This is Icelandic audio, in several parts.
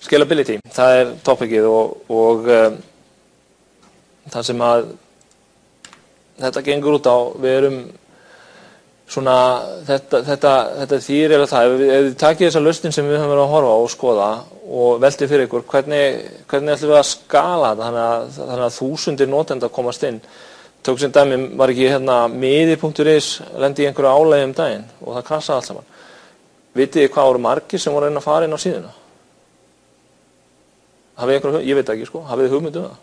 Scalability, það topicið og það sem að þetta gengur út á, við erum svona, þetta þýðir eða það, ef þið takið þessa lausnin sem við höfum verið að horfa og skoða og veltið fyrir ykkur, hvernig ætlum við að skala þetta, þannig að þúsundir notenda komast inn. Tók sem dæmi, var ekki miði.is lendi í einhverju álagi daginn og það krassaði allt saman. Vitið þið hvað voru margir sem voru að fara inn á síðuna? Ég veit ekki, hafið þið hugmynd það?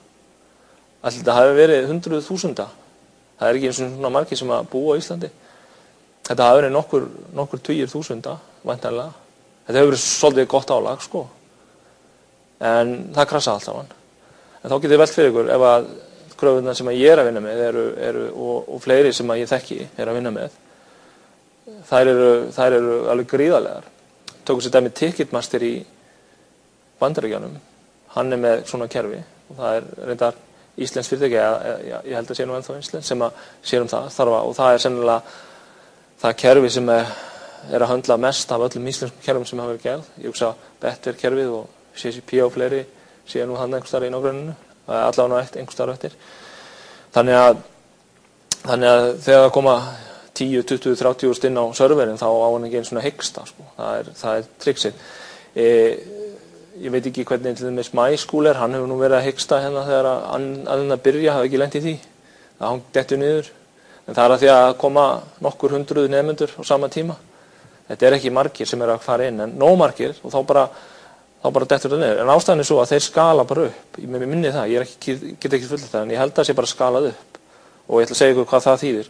Ætli þetta hafi verið 100.000. Það ekki eins og svona margir sem að búa á Íslandi. Þetta hafi verið nokkur tugir þúsunda, væntanlega. Þetta hefur verið svolítið gott álag, En það krassaði allt saman. En þá getið þið velt fyrir ykkur ef að kröfurnar sem ég að vinna með og fleiri sem ég þekki að vinna með, þær eru alveg gríðarlegar. Tókum sér dæmi Ticketmaster í Bandaríkjunum. Hann með svona kerfi og það reyndar íslensk fyrirtæki, ég held að sé nú ennþá íslensk sem að sér það og það sennilega það kerfi sem að höndla mest af öllum íslenskum kerfum sem hafa verið gerð. Ég hugsa Better kerfið og CCP og fleiri sé nú hann einhvers staðar í nágrenninu, allavega einhvers staðar eftir. Þannig að þegar það koma 10, 20, 30 inn á serverin þá á hann ekki einu svona hyggsta, það triksið. Ég veit ekki hvernig til dæmis MySchool hann hefur nú verið að hyggsta hérna þegar að byrja, hafi ekki lent í því. Það hann dettur niður. En það að því að koma nokkur hundruð nemendur á sama tíma. Þetta ekki margir sem að fara inn, en nóg margir og þá bara dettur það niður. En ástæðan svo að þeir skala bara upp. Ég minni það, ég get ekki fullt það, en ég held að það sé bara skalað upp. Og ég ætla að segja ykkur hvað það þýðir.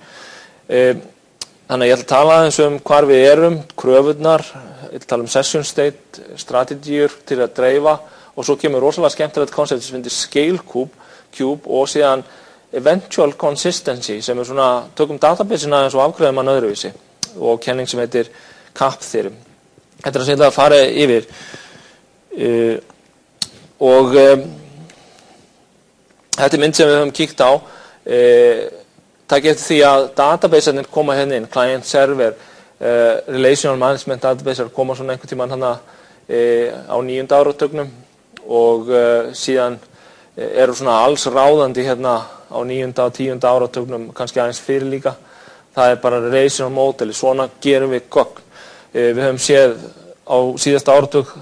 Þannig að ég ætla að tala aðeins hvar við erum, kröfurnar, ég ætla að tala session state, strategíur til að dreifa og svo kemur rosalega skemmtilegt koncept sem heitir Scale Cube og síðan Eventual Consistency sem svona, tökum databasina eins og afgreiðum hann öðruvísi og kenning sem heitir CAP Theorem. Þetta sem ég ætla að fara yfir og þetta mynd sem við höfum kíkt á. Takk eftir því að databaserinn koma hérna inn, client server, relational management databaser koma svona einhvern tímann hana á 9. áratugnum og síðan eru svona alls ráðandi hérna á 9. og 10. áratugnum, kannski aðeins fyrir líka. Það bara relational model, svona gerum við gögn. Við höfum séð á síðasta áratug,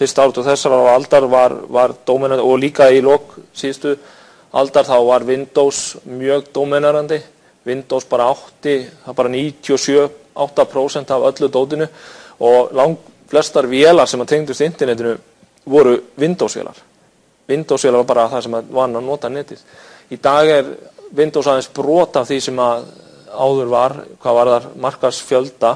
fyrsta áratug þessar aldar var dominant og líka í lok síðustu aldar þá var Windows mjög dominerandi. Windows bara átti, það bara 97-8% af öllu dótinu og flestar vélar sem að tengdust internetinu voru Windows-vélar. Windows-vélar var bara það sem að var að nota netið. Í dag Windows aðeins brot af því sem að áður var, hvað var þar markaðsfjölda.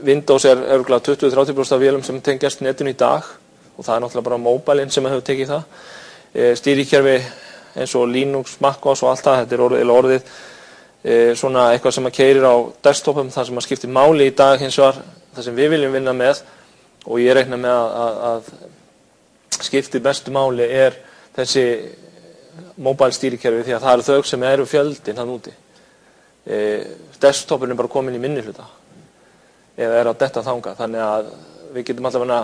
Windows örugglega 20-30% af vélum sem tengjast netinu í dag og það náttúrulega bara mobilinn sem hefur tekið það. Stýrikerfi eins og Linux, MacOS og allt það, þetta orðið svona eitthvað sem að keyrir á desktopum, það sem að skiptir máli í dag hins vegar, það sem við viljum vinna með og ég reikna með að skiptir bestu máli þessi mobile stýrikerfi því að það eru þau sem eru fjöldin hann úti. Desktopin bara komin í minnihluta eða á detta þangað, þannig að við getum allavega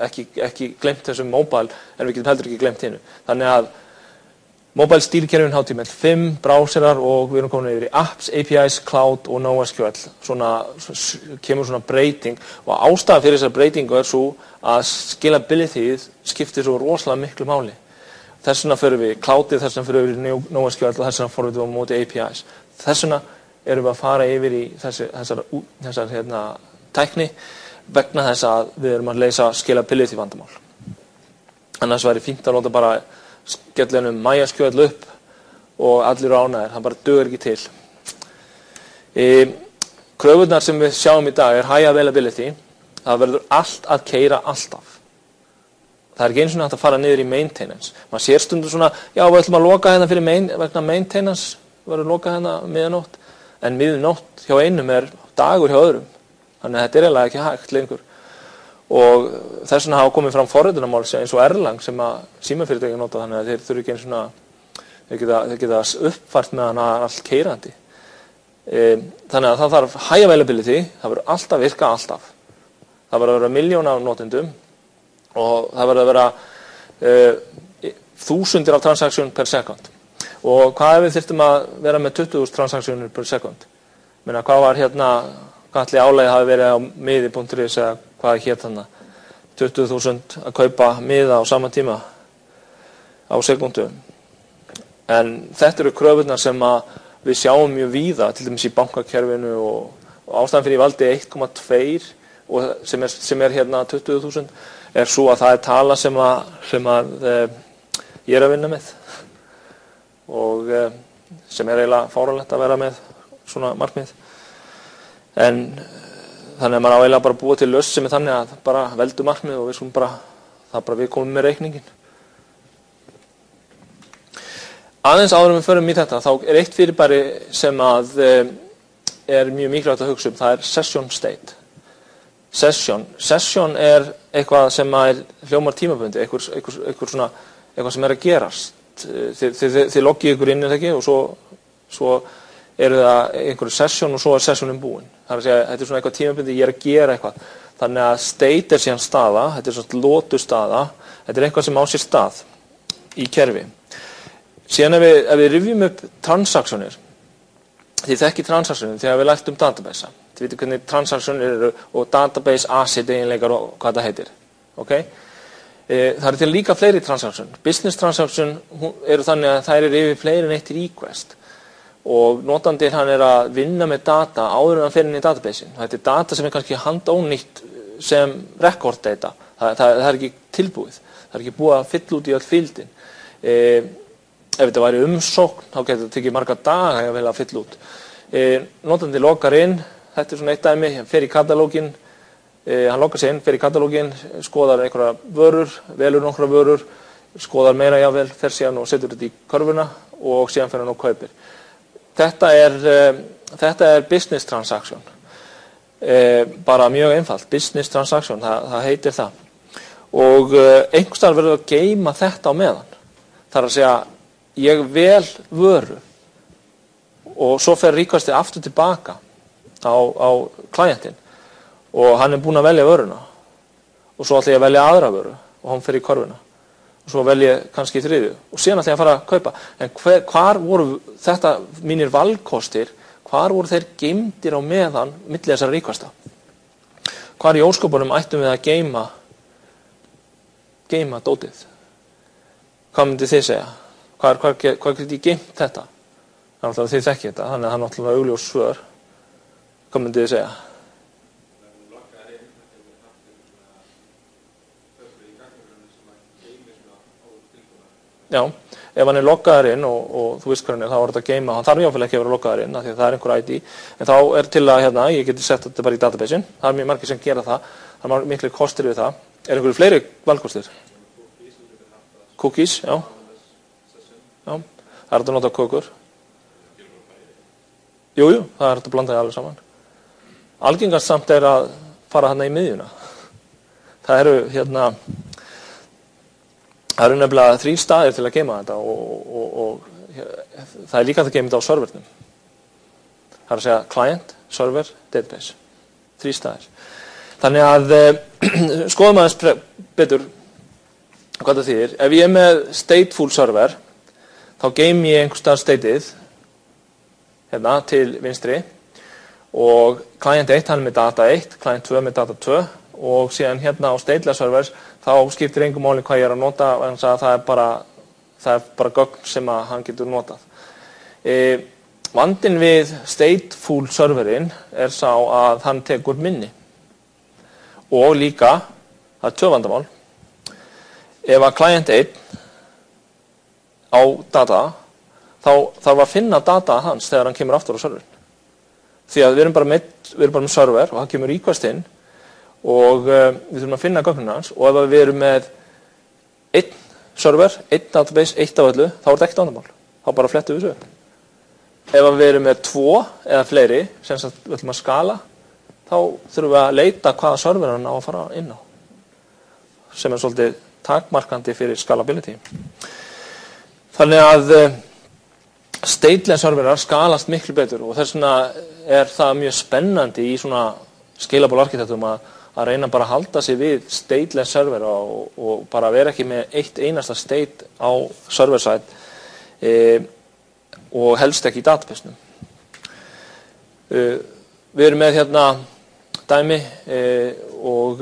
ekki glemt þessum mobile en við getum heldur ekki glemt hinnu. Þannig að mobile stýrikerfin hátíð með 5 browserar og við erum komin yfir í apps, APIs, cloud og NoSQL. Kemur svona breyting og ástæðan fyrir þessar breytingu svo að scalability skiptir svo rosalega miklu máli. Þess vegna fyrir við cloudið, þess vegna fyrir við NoSQL og þess vegna fyrir við á móti APIs. Þess vegna erum við að fara yfir í þessar tækni vegna þess að við erum að leysa scalability vandamál. Annars væri fínt að nota bara skellunum MySQL upp og allir ánægir, það bara dugar ekki til. Kröfurnar sem við sjáum í dag high availability, það verður allt að keyra alltaf. Það ekki einu svona hægt að fara niður í maintenance. Maður sér stundum svona, já við ætlum að loka hérna fyrir vegna maintenance, verður lokað hérna miðnótt, en miðnótt hjá einum dagur hjá öðrum. Þannig að þetta eiginlega ekki hægt lengur. Og þess vegna hafa komið fram forritunarmál eins og Erlang sem að símafyrirtæki nota, þannig að þeir þurfi ekki einu svona, þeir geta uppfært með hana allt keyrandi. Þannig að það þarf high availability, það verður alltaf virka alltaf. Það verður að vera milljón af notendum og það verður að vera þúsundir af transaksjón per sekund. Og hvað ef við þyrftum að vera með 20.000 transaksjónir per sekund? Meina, hvað var hvað allir álegið hafi verið á miði.is eða hvað hét þarna? 20.000 að kaupa miða á sama tíma á sekundu. En þetta eru kröfurnar sem að við sjáum mjög víða, til dæmis í bankakerfinu og ástæðan fyrir ég valdi 1,2 og sem er 20.000 er svo að það er tala sem að ég er að vinna með og sem er eiginlega fáránlegt að vera með svona markmið. En þannig að maður á eiginlega bara að búa til lausn sem er þannig að bara veldu markmið og við skulum bara við komum með reikningin. Aðeins áður en við förum í þetta, þá er eitt fyrirbæri sem að er mjög mikilvægt að hugsa um, það er session state. Session er eitthvað sem er hljómar tímabundi, eitthvað sem er að gerast. Þið loggið ykkur inn í það ekki og svo eru það einhverju session og svo er sessionin búin. Það er að segja, þetta er svona eitthvað tímabundi, ég er að gera eitthvað. Þannig að state er síðan staða, þetta er svona lotu staða, þetta er eitthvað sem á sér stað í kerfi. Síðan ef við rifjum upp transaksjónir, þið þekkið transaksjónir þegar við lært database. Þið veitum hvernig transaksjónir eru og database asset eiginleikar og hvað það heitir. Okay? Það eru til líka fleiri transaksjónir. Business transaksjón eru þannig að þær eru yfir fleiri en eitt request. Og notandinn hann er að vinna með data áður en hann fer inn í databasein. Þetta er data sem er kannski handónýtt sem record data. Það er ekki tilbúið. Það er ekki búið að fylla út í öll fíldin. Ef þetta væri umsókn, þá getur þetta tekið marga daga að fylla út. Notandi loggar inn, þetta er svona eitt dæmi, hann fer í katalógin, hann loggar sig inn, fer í katalógin, skoðar einhverja vörur, velur nokkra vörur, skoðar meira jável, fer síðan og setur þetta í körfuna og síðan fer hann og kaupir. Þetta er business transaction. Bara mjög einfalt, business transaction, það heitir það. Og einhvers staðar verður að geyma þetta á meðan. Það er að segja, ég vel vöru og svo fer requestið aftur tilbaka á klientinn og hann er búinn að velja vöruna og svo ætla ég að velja aðra vöru og hann fer í körfuna og svo velja ég kannski þriðju og síðan ætla ég að fara að kaupa. En hvar voru þetta mínir valkostir, hvar voru þeir geymdir á meðan milli þessara requesta? Hvar í ósköpunum ættum við að geyma dótið? Hvað myndið þið segja? Hvað getur ég geymt þetta? Það er náttúrulega þið þekkið þetta, þannig að það er náttúrulega augljós svör. Hvað myndið þið segja? Já, ef hann er loggaður inn og þú veist hvað hann er, þá er þetta að geyma, hann þarf jáfnvel ekki að vera loggaður inn af því að það er einhver ID, en þá er til að ég geti sett þetta bara í databasein, það er mjög margir sem gera það, það er miklu kostir við það. Er einhverju fleiri valkostir? Cookies, já. Já, það er hægt að nota kökur. Jú, það er hægt að blanda því alveg saman. Algengast samt er að fara þarna í miðjuna. Það eru nefnilega 3 staðir til að geyma þetta og það er líka að geyma þetta á servernum. Það er að segja client, server, database. 3 staðir. Þannig að skoðum aðeins betur hvað það þýðir. Ef ég er með stateful server, þá geymi ég einhvers staðar stateið til vinstri og client 1 hann er með data 1, client 2 með data 2 og síðan á stateless servers þá skiptir engu máli hvað ég er að nota en það er bara gögn sem að hann getur notað. Vandinn við stateful serverinn er sá að hann tekur minni og líka, það er 2 vandamál. Ef að client 1 á data, þá þarf að finna data hans þegar hann kemur aftur á serverin. Því að við erum bara með server og hann kemur request inn og við þurfum að finna gögnina hans og ef við erum með 1 server, 1 database, 1 af öllu, þá er þetta ekkert vandamál. Þá bara flettum við þessu. Ef við erum með 2 eða fleiri, sem við ætlum að skala, þá þurfum við að leita hvaða server hann á að fara inn á. Sem er svolítið takmarkandi fyrir scalability. Þannig að stateless serverar skalast miklu betur og þess vegna er það mjög spennandi í svona scalable arkitektum að að reyna bara að halda sig við stateless server og bara vera ekki með eitt einasta state á server side og helst ekki í database-num. Við erum með hérna dæmi og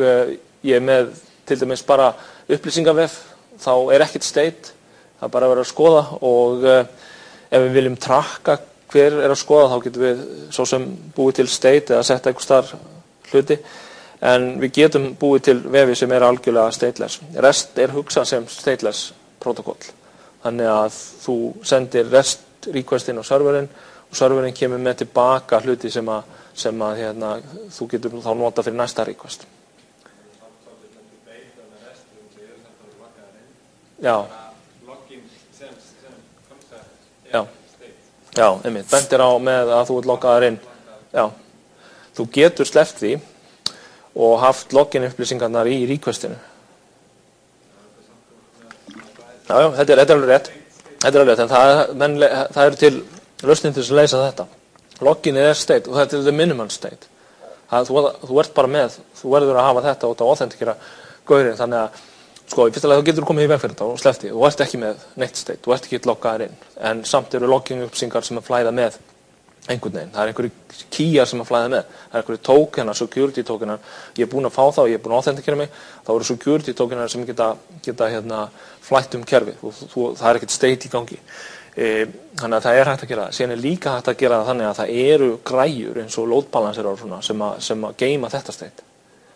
ég með til dæmis bara upplýsingavef, þá ekkert state, það bara verið að skoða og ef við viljum trakka hver að skoða, þá getum við svo sem búið til state eða setja einhvers staðar hluti, en við getum búið til vefi sem algjörlega stateless. REST hugsað sem stateless protokoll, þannig að þú sendir REST requestin á serverinn og serverinn kemur með tilbaka hluti sem hérna, þú getur þá nota fyrir næsta request. Já. Já, einmitt, bendir á með að þú loggaðir inn. Já, þú getur sleppt því og haft login upplýsingarnar í requestinu. Já, þetta alveg rétt. En það eru til lausnir til að leysa þetta. Loginið state og þetta the minimum state. Þú ert bara með, þú verður að hafa þetta út á authentikera gaurinn, þannig að sko, í fyrsta lagi þá getur þú komið í veg fyrir þetta og sleppt því. Þú ert ekki með neitt state, þú ert ekki loggaðir inn. En samt eru logging upplýsingar sem flæða með einhvern veginn. Það einhverju keyjar sem flæða með. Það einhverju tokenar, security tokenar. Ég búin að fá þá, ég búin að authentikera mig. Þá eru security tokenar sem geta hérna flætt kerfið. Það ekkert state í gangi. Þannig að það hægt að gera það. Síðan líka hægt að gera það þannig að það eru græjur eins og load balancer og svona sem að geyma þetta state.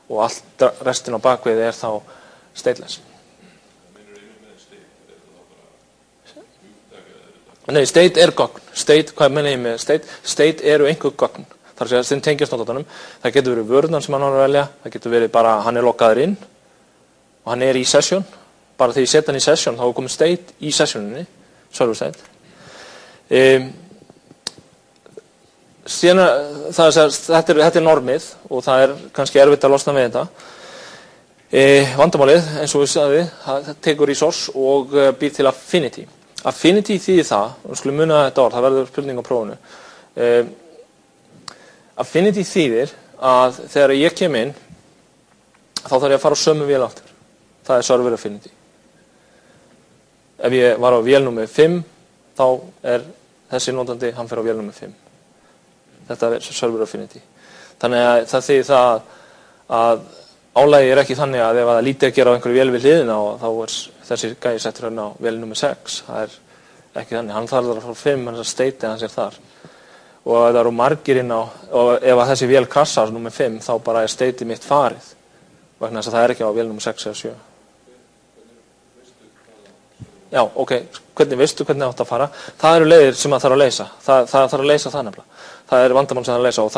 Og allt restin á bakvið þá stateless. Nei, state gögn. State, hvað meina ég með state? State einhver gögn. Það að segja, sem tengjast notandanum. Það getur verið vörðan sem hann var að velja. Það getur verið bara, hann loggaður inn og hann í session. Bara þegar ég setja hann í session, þá komið state í sessioninni. Server state. Síðan, þetta normið og það kannski erfitt að losna við þetta. Vandamálið, eins og við sagðum, það tekur resource og býr til affinity. Affinity þýðir það, og skulum muna þetta orð, það verður spurning á prófunu. Affinity þýðir að þegar ég kem inn, þá þarf ég að fara á sömu vél aftur. Það server affinity. Ef ég var á vél númer 5, þá þessi notandi, hann fer á vél númer 5. Þetta server affinity. Þannig að það þýðir það að álagi ekki þannig að ef það lítið að gera á einhverju vél við hliðina og þá þessi gæi settur hérna á vél nummer 6. Það ekki þannig. Hann þarf að fara 5, hann state hans þar. Og ef það eru margir inn á, og ef þessi vél krassar nummer 5, þá bara state mitt farið. Vegna þess að það ekki á vél nummer 6 eða 7. Já, ok. Hvernig veistu hvernig átt að fara? Það eru leiðir sem það þarf að leysa. Það þarf að leysa það nefnilega. Það eru vandamál sem það að leysa og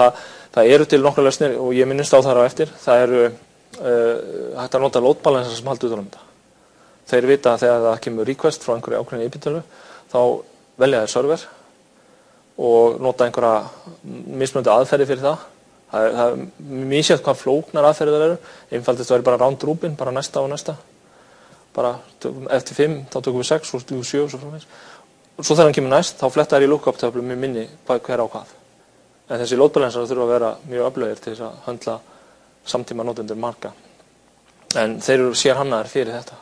það eru til nokkrar lausnir og ég minnist á þar á eftir. Það eru hægt að nota load balancer sem haldi utan þetta. Þeir vita að þegar það kemur request frá einhverju ákveðinni IP-tölu, þá velja þeir server og nota einhverja mismunandi aðferði fyrir það. Það er misjætt hvað flóknar aðferðir eru. Einfaldist væri bara round robin, bara næsta og næsta. Bara eftir 5, þá tökum við 6 og 7 og svo framvegis. Svo þegar hann kemur næst, þá fletta þær í lookup-töflu með minni hver á hvað. En þessi load balancer þurfa að vera mjög öflugir til þess að höndla samtíma notendur marga. En þeir eru sérhannaðir fyrir þetta.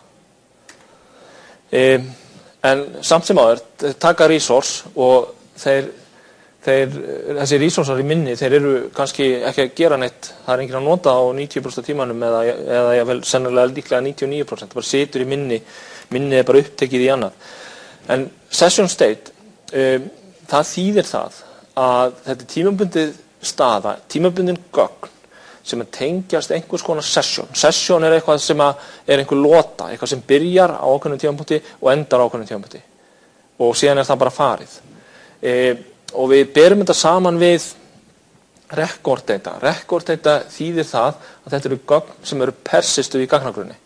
En samt sem áður, taka resource og þessi resourcear í minni, þeir eru kannski ekki að gera neitt, það er enginn að nota á 90% af tímanum eða ég vel sennilega líklega 99%, það bara situr í minni bara upptekið í annað. En session state, það þýðir það að þetta tímabundið staða, tímabundin gögn sem tengjast einhvers konar session. Session eitthvað sem einhver lota, eitthvað sem byrjar á ákveðnum tímapunkti og endar á ákveðnum tímapunkti. Og síðan það bara farið. Og við berum þetta saman við record data. Record data þýðir það að þetta eru gögn sem eru persistuð í gagnagrunni.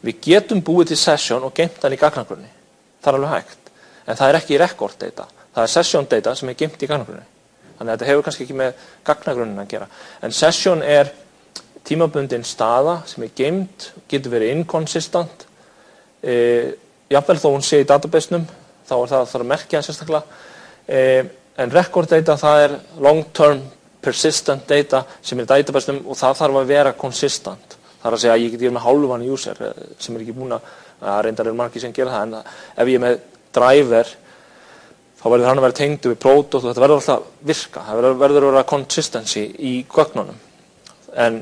Við getum búið til session og geymt hann í gagnagrunni. Það er alveg hægt. En það er ekki record data. Það er session data sem geymt í gagnagrunni. Þannig að þetta hefur kannski ekki með gagnagrunnin að gera. En session tímabundin staða sem geymt, getur verið inconsistent. Jafnvel þó hún sé í database-num, þá það að merkja hann sérstaklega. En record data, það long term persistent data sem database og það þarf að vera consistent. Það að segja að ég get með hálfan user sem ekki búin að reyndar margir sem gera það, en ef ég með driver þá verður hann að vera tengdur við product og þetta verður alltaf virka. Það verður að vera consistency í gögnunum. En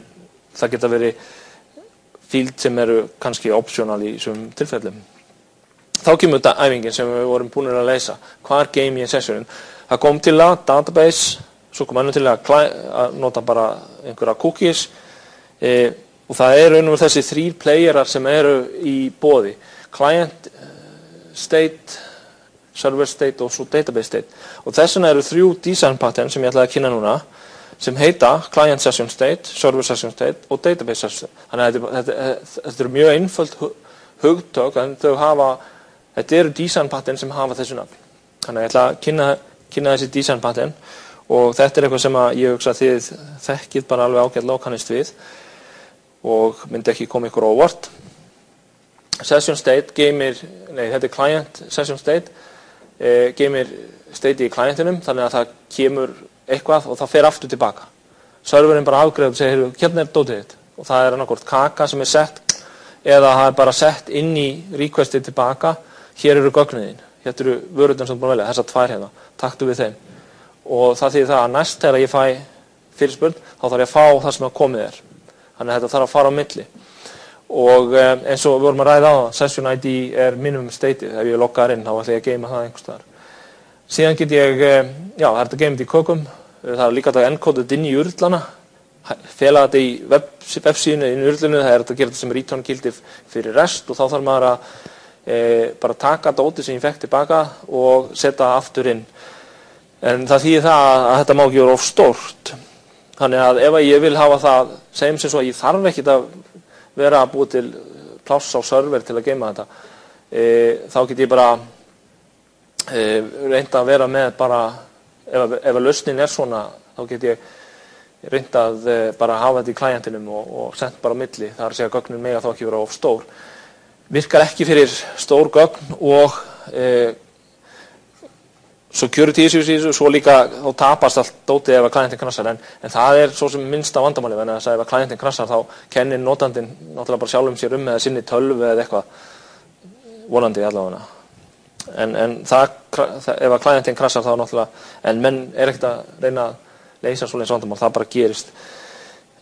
það geta verið field sem eru kannski optional í þessum tilfellum. Þá kemur þetta æfingin sem við vorum búin að leysa. Hvað game í sessionin? Það kom til að database, svo kom ennum til að nota bara einhverja cookies og það raunum þessi 3 playerar sem eru í boði. Client state, server state og svo database state. Og þess vegna eru 3 design pattern sem ég ætlaði að kynna núna sem heita client session state, server session state og database session state. Þannig að þetta eru mjög einföld hugtök en þetta eru design pattern sem hafa þessu nafn. Þannig að ég ætla að kynna þessi design pattern og þetta er eitthvað sem ég hugsa að þið þekkið bara alveg ágætlega og kannist við og myndi ekki koma ykkur á óvart. Session state þetta er client session state, geymir state í clientinum þannig að það kemur eitthvað og það fer aftur tilbaka. Serverinn bara afgreiðir og segir, hérna dótið þitt og það annarkvort kaka sem sett eða það bara sett inn í requestið tilbaka, hér eru gögnin þín, hérna eru vörurnar sem þú búin að velja, þessar 2 hérna, taktu við þeim. Og það þýðir það að næst þegar ég fæ fyrirspurn, þá þarf ég að fá það sem komið er. Þannig að þetta þarf að fara á milli. Og eins og við vorum að ræða á það, Session ID er minimum stateið. Ef ég loggar inn, þá ætla ég að geyma það einhvers staðar. Síðan get ég, það er þetta geymd í kökum. Það er líka þetta encoded inn í urlana. Fela þetta í websíðinu inn í urlinu. Það er þetta að gera þetta sem return gildi fyrir REST og þá þarf maður að bara taka dótið sem ég fekk tilbaka og setja aftur inn. En það þýðir það að þetta má ekki vera of stórt. Þannig að ef ég vil hafa það, segjum sem svo að ég þarf ekkert að vera að búa til pláss á server til að geyma þetta, þá get ég bara reynt að vera með bara, ef lausnin er svona, þá get ég reynt að bara hafa þetta í klientinum og sent bara á milli. Það er að segja að gögnin mega þá ekki vera of stór. Virkar ekki fyrir stór gögn og security issues í þessu, svo líka þá tapast allt dótið ef að klientin krassar, en það er svo sem minnsta vandamáli, en ef að klientin krassar þá kennir notandinn náttúrulega bara sjálfum sér eða sinni tölvu eða eitthvað, vonandi allavega. En ef að klientin krassar þá náttúrulega, en menn ekkert að reyna að leysa svoleiðis vandamál, það bara gerist.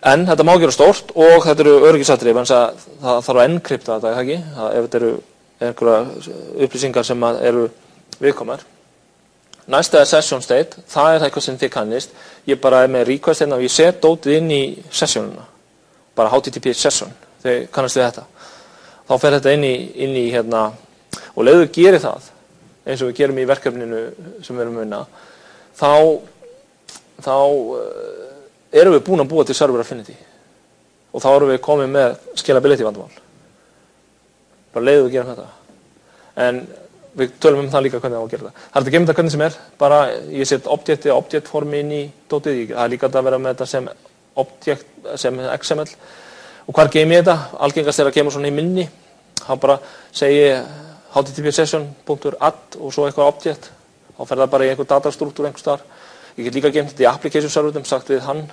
En þetta má gera stórt og þetta eru öryggisatriði, en það þarf að enkrypta þetta, ekki? Ef þetta eru einhverja upplýsingar sem eru viðkomnar. Næsta er session state, það er eitthvað sem þið kannist. Ég bara er með request hérna og ég set dótið inn í sessionuna. Bara HTTP session, þið kannast við þetta. Þá fer þetta inn í hérna, og leiðu gerir það, eins og við gerum í verkefninu sem við erum að vinna, þá erum við búin að búa til server affinity. Og þá erum við komið með scalability vandamál. Bara leiðu við gerum þetta. En við tölum það líka hvernig það á að gera það. Það er að geyma þetta hvernig sem er, bara ég set object formi inn í dótið, það er líka að vera með þetta sem object, sem XML. Og hvar geymi ég þetta? Algengast er að geyma svona í minni, þá bara segi http session.add og svo eitthvað object, þá fer það bara í einhver datastruktúr einhvers staðar. Ég get líka geymt þetta í application serverðum, sagt við hann,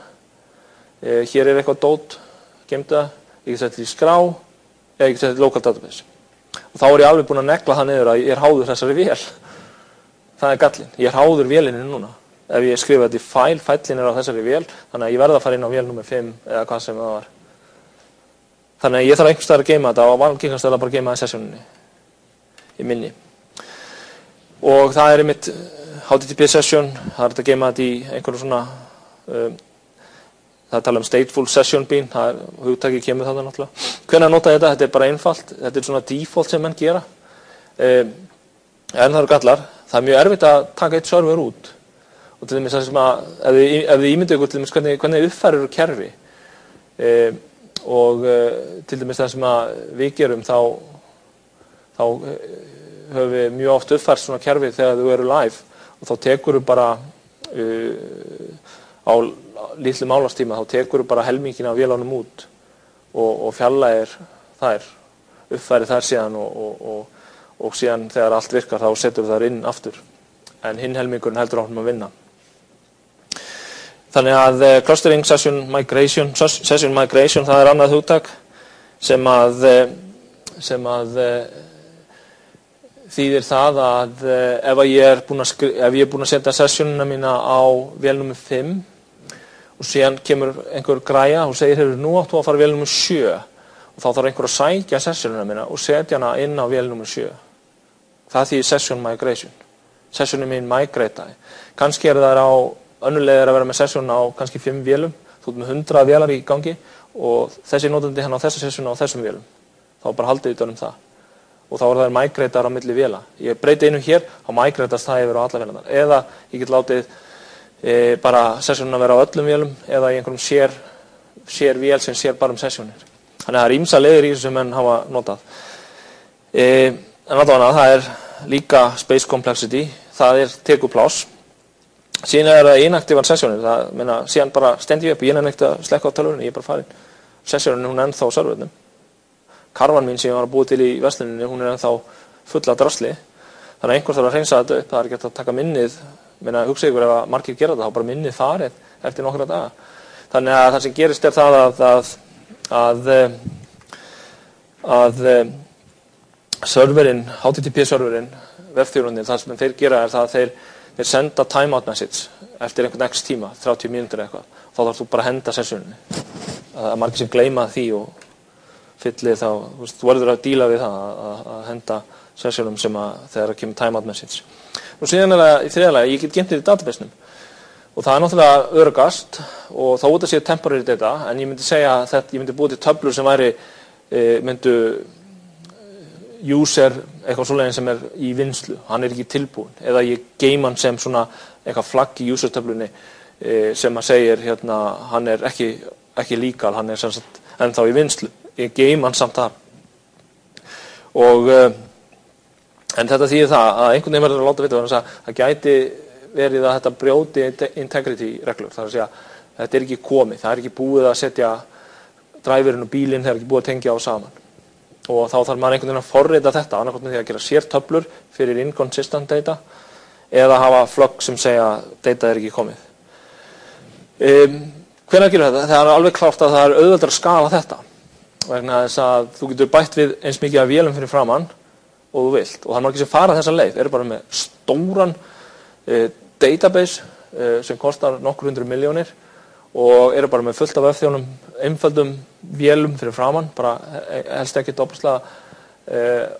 hér er eitthvað dót, geymt það, ég get sett þetta í skrá, eða ég get sett þetta í local database. Og þá er ég alveg búin að negla það niður að ég er háður þessari vél. Það er gallinn. Ég er háður vélinni núna. Ef ég skrifa þetta í fælinn er á þessari vél, þannig að ég verð að fara inn á vél nummer 5 eða hvað sem það var. Þannig að ég þarf einhvers staðar að geyma þetta og algengast er að bara geyma það í sessioninni í minni. Og það er einmitt HTTP session, það er að geyma þetta í einhverju svona það tala stateful session bean, það er hugtakið kemur þarna náttúrulega. Hvenær nota ég þetta? Þetta er bara einfalt, þetta er svona default sem menn gera. En það eru gallar, það er mjög erfitt að taka eitt server út. Og til dæmis það sem að, ef þið ímyndu ykkur til dæmis hvernig uppfærir kerfi, og til dæmis það sem að við gerum, þá höfum við mjög oft uppfært svona kerfi þegar þau eru live, og þá tekur við bara á litlum álastíma, þá tekur við bara helmingin af vélunum út og fjarlægir þær, uppfærir þær síðan og síðan þegar allt virkar þá setur við þær inn aftur. En hinn helmingurinn heldur áfram að vinna. Þannig að clustering, session migration, það er annað hugtak sem að þýðir það að ef ég er búin að setja sessionina mína á vél númer 5 og síðan kemur einhver græja og segir, heyrðu, nú áttu að fara vél númer 7 og þá þarf einhver að sækja sessionina mína og setja hana inn á vél númer 7. Það þýðir session migration. Sessionin mín migrataði. Kannski það á önnur leið að vera með session á kannski 5 vélum, þú ert með 100 vélar í gangi og þessi notandi hann á þessa session á þessum vélum. Þá bara haldið utan um það. Og þá það migratar á milli véla. Ég breyti einu hér, þá migratast það yfir á alla vélarnar. Eða ég get látið bara sessionina vera á öllum vélum eða í einhverjum sér vél sem sér bara sessionir. Þannig það ýmsar leiðir í þessu sem menn hafa notað. En allavega það líka space complexity, það tekur pláss. Síðan það inaktívar sessionir, síðan bara stend ég upp og ég nefn ekkert að slekka á tölvunni, ég bara farin. Sessionin hún ennþá á servernum. Karvan mín sem ég var að búa til í versluninni, hún ennþá full af drasli. Þannig að einhver þarf að hreinsa þetta upp, það ekki hægt að taka minnið, hugsa ykkur ef að margir gera þetta, þá bara minnið farið eftir nokkra daga. Þannig að það sem gerist það að serverinn, HTTP serverinn, vefþjónarnir, það sem þeir gera það að þeir senda timeout message eftir einhvern x tíma, 30 mínútur eitthvað. Þá þarf þú bara að henda sessioninni. Það margir sem gleyma því og fyllir þá, þú verður að díla við það að henda sessionum sem þegar það kemur timeout message. Og síðan það í þriðalega, ég get gemt þetta í databasenum. Og það náttúrulega öruggast og þá út að séu temporary data, en ég myndi segja að ég myndi búið til töflur sem myndu user eitthvað svoleiðin sem í vinnslu, hann ekki tilbúin, eða ég geima hann sem svona eitthvað flagg í user-töflunni sem segir hérna, hann ekki legal, hann sem sagt ennþá í vinnslu, ég geima hann samt þar. Og en þetta þýðir það að einhvern veginn verður að láta vita, þannig að það gæti verið að þetta brjóti integrity reglur, það að segja, þetta ekki komið, það ekki búið að setja driverinn og bílinn, það ekki búið að tengja á saman. Og þá þarf maður einhvern veginn að forrita þetta, annarkvæmt með því að gera sértöflur fyrir inconsistent data eða hafa flögg sem segja data ekki komið. Hvenær gerir þetta? Það alveg klárt að það auðveldara að skala þetta. Vegna þess að þú getur bætt við eins mikið af vélum fyrir framann og þú vilt. Og það er margir sem fara þessa leið, eru bara með stóran database sem kostar nokkur 100 milljónir og eru bara með fullt af vefþjónum, einföldum vélum fyrir framann, bara helst ekki opaslega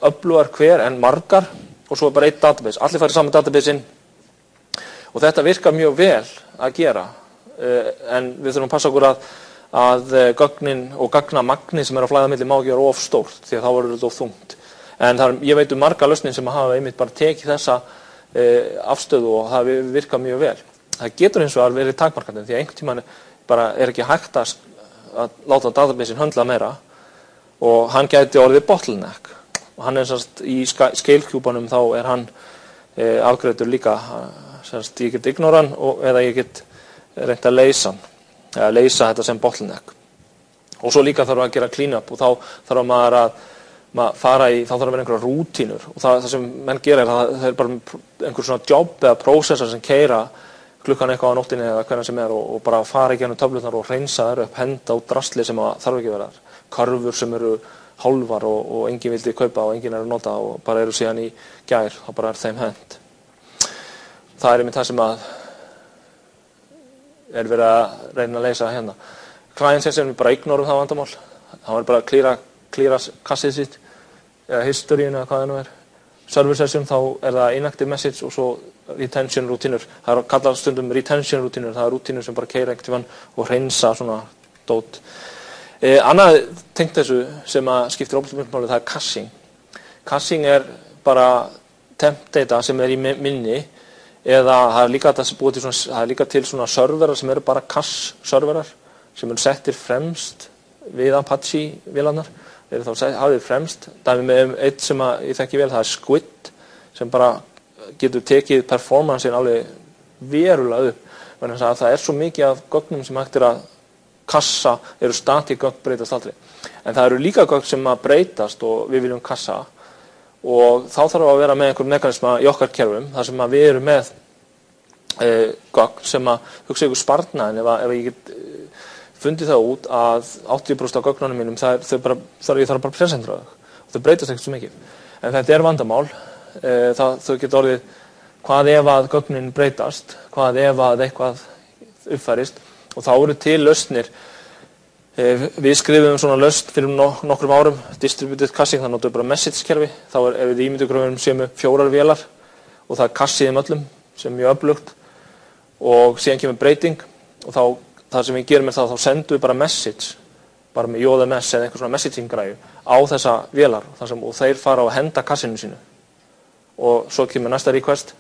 öflugar hver en margar og svo bara eitt database. Allir færi saman database inn og þetta virkar mjög vel að gera en við þurfum að passa okkur að gögnin og gagnamagni sem á flæða milli má ekki vera of stórt því að þá verður þetta of þungt. En ég veit marga lausnir sem hafa einmitt bara tekið þessa afstöðu og það virkar mjög vel. Það getur hins vegar verið takmarkandi því að einhvern tímann bara ekki hægt að láta databasein höndla meira og hann gæti orðið bottleneck og hann sérst í scale-kjúbanum þá hann afgreitur líka sérst ég get ignora hann eða ég get reynt að leysa hann eða leysa þetta sem bottleneck og svo líka þarf að gera clean up og þá þarf maður að fara í, þá þarf að vera einhverja rútínur og það sem menn gera það bara einhver svona jobb eða processor sem keyra klukkan eitthvað á nóttinni eða hvernig sem og bara fara í gennum töflurnar og hreinsa þær upp, henda út drasli sem þarf ekki vera þar. Körfur sem eru hálfar og enginn vildi kaupa og enginn að nota og bara eru síðan í gær, þá bara þeim hent. Það einmitt það sem verið að reyna að leysa hérna. Client sem við bara ignorum það vandamál. Það bara að klíra kassið sitt eða historyinu eða hvað það nú Server session þá það inactive message og svo retention rútínur. Það kallað stundum retention rútínur, það rútínur sem bara keyra einhvern tímann og hreinsa svona dót. Annað tengt þessu sem skiptir óbúslega máli, það caching. Caching bara temp data sem í minni eða það líka til svona serverar sem eru bara cache serverar sem eru settir fremst við Apache vélarnar. Þá hafið fremst, dæmi með eitt sem ég þekki vel, það Squid sem bara getur tekið performancein alveg verulega upp vegna þess að það svo mikið af gögnum sem hægt að kassa, eru static gögn breytast aldrei. En það eru líka gögn sem breytast og við viljum kassa og þá þarf að vera með einhver mekanisma í okkar kerfum þar sem við erum með gögn sem að hugsa ykkur sparnaðin ef ég get fundið það út að 80% af gögnunum mínum ég þarf bara að presentra þau og þau breytast ekkert svo mikið. En þetta vandamál. Þau geta orðið hvað ef að gögnin breytast, hvað ef að eitthvað uppfærist og þá eru til lausnir. Við skrifum svona lausn fyrir nokkrum árum, distributed caching, það notum við bara message-kerfi. Þá ef við ímyndagröfunum séum með 4 vélar og það cache þeim öllum sem er mjög öflugt og síðan kemur breyting og það sem við gerum þá sendum við bara message, bara með JMS eða einhver svona messaging-græju á þessa vélar og þeir fara og henda cache-inu sínu og svo kemur næsta request,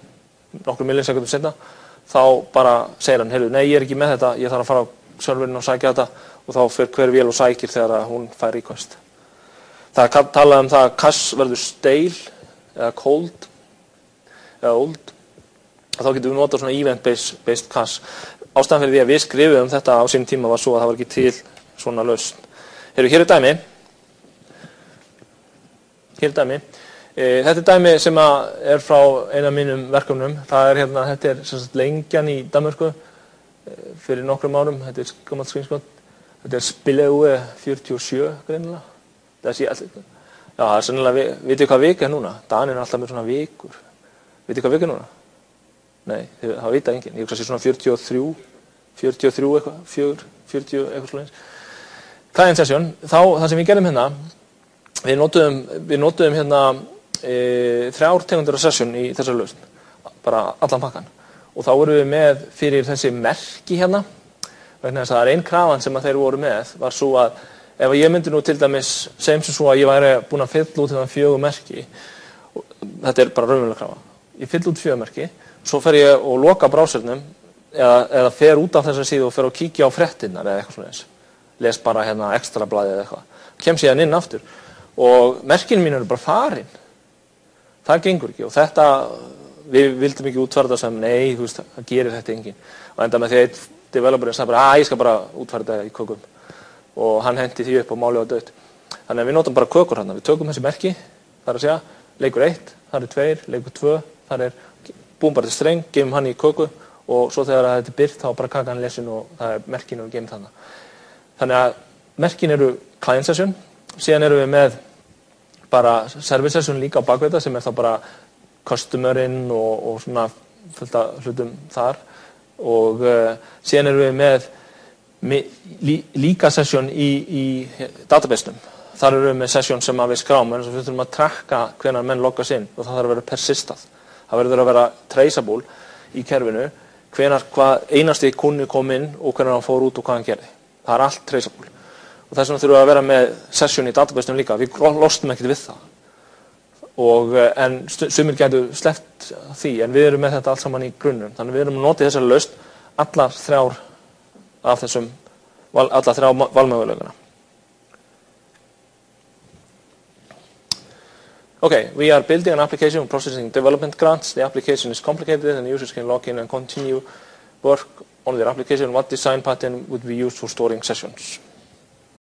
nokkrum millisekundum seinna, þá bara segir hann, heyrðu, nei, ég ekki með þetta, ég þarf að fara á serverinn og sækja þetta og þá fer hver vél og sækir þegar hún fær request. Það er talað það að cache verður stale eða cold eða old og þá getum við notað svona event-based cache. Ástæðan fyrir því að við skrifum þetta á sínum tíma var svo að það var ekki til svona lausn. Hér er dæmi. Þetta er dæmi sem er frá eina mínum verkefnum. Þetta er Lengjan í Danmörku fyrir nokkrum árum. Þetta er gammalt screenshot. Þetta er Spilleue 47 greinilega. Það er sennilega, vitið hvað vika er núna? Danir er alltaf með svona vikur. Vitið hvað vika er núna? Nei, það vita enginn. Ég hugsa sér svona 43 eitthvað, 40 eitthvað slúðins. Client session, það sem við gerðum hérna, við notuðum hérna 3 tegundir af session í þessari lausn, bara allan pakkan. Og þá vorum við með fyrir þessi merki hérna, vegna þess að það er ein krafan sem að þeir voru með, var svo að ef ég myndi nú til dæmis, segjum sem svo að ég væri búin að fylla út hérna 4 merki, þetta er bara raunveruleg krafa, ég fylla út 4 merki, svo fer ég og loka brásernum eða fer út af þessa síðu og fer og kíkja á fréttinnar eða eitthvað svona eins. Les bara hérna ekstra blaðið eða eitthvað. Kem síðan inn aftur og merkin mín eru bara farin. Það gengur ekki og þetta, við vildum ekki útfæra það sem nei, þú veist, það gerir þetta enginn. Og enda með því að developerinn sagði bara, ég skal bara útfæra þetta í kökum. Og hann hendi því upp og málið var dautt. Þannig að við notum bara kökur hérna. Við tökum þessi merki, það er að segja, leikur 1, það er 2, leikur 2, það er búum bara til streng, gefum hann í köku og svo þegar þetta er byrt þá bara kakan lesin og það er merkin og geim þannig. Þannig að merkin eru client session, síðan erum við með bara service session líka á bakveita sem er þá bara customerinn og svona fullt af hlutum þar og síðan erum við með líka session í databasenum. Þar erum við með session sem við skráum en við þurfum að trakka hvenær menn loggast inn og það þarf að vera persistað. Það verður að vera traceable í kerfinu, hvað einasti kunni kom inn og hvernig hann fór út og hvað hann gerði. Það er allt traceable. Og þess vegna þurfum við að vera með session í databasenum líka. Við lostum ekkert við það. En sumir gætu sleppt því, en við erum með þetta allt saman í grunnum. Þannig við erum að nota þessari lausn allar 3 valmöguleikana. Okay, we are building an application and processing development grants. The application is complicated and users can log in and continue work on their application. What design pattern would be used for storing sessions?